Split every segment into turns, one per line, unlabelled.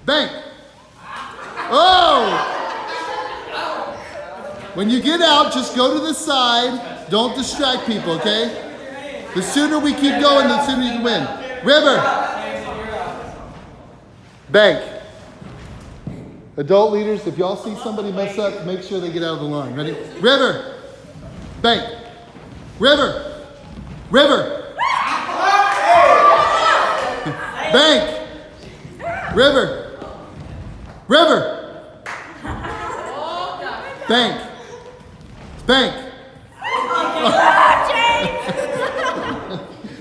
bank. Oh! When you get out, just go to the side. Don't distract people, okay? The sooner we keep going, the sooner you can win. River. Bank. Adult leaders, if y'all see somebody mess up, make sure they get out of the line. Ready? River. Bank. River. River. Bank. River. River. Bank. Bank.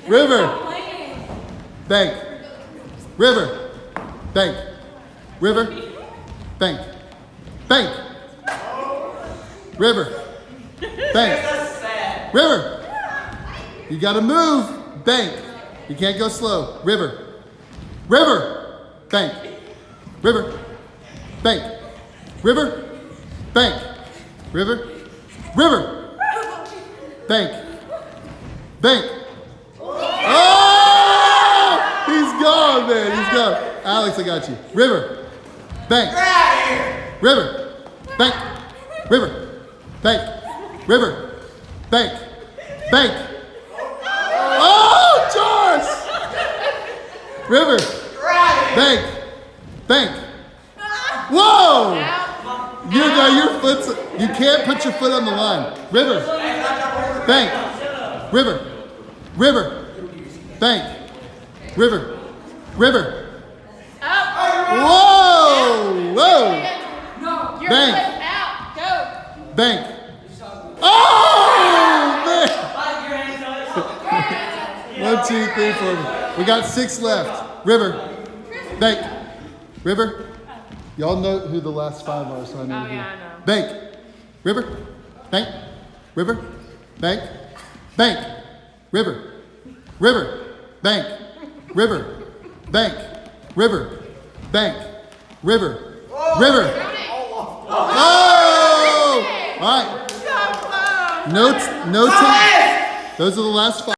River. Bank. River. Bank. River. Bank. Bank. River. Bank. River. You gotta move. Bank. You can't go slow. River. River. Bank. River. Bank. River. Bank. River. River. Bank. Bank. Oh! He's gone, man. He's gone. Alex, I got you. River. Bank. River. Bank. River. Bank. River. Bank. Bank. Oh, Josh! River. Bank. Bank. Whoa! Your foot's, you can't put your foot on the line. River. Bank. River. River. Bank. River. River. Whoa! Whoa! Bank. Bank. Oh, man! 1, 2, 3, 4. We got 6 left. River. Bank. River. Y'all know who the last 5 are, so I know.
Oh, yeah, I know.
Bank. River. Bank. River. Bank. Bank. River. River. Bank. River. Bank. River. Bank. River. River. Oh! All right. No time. Those are the last 5.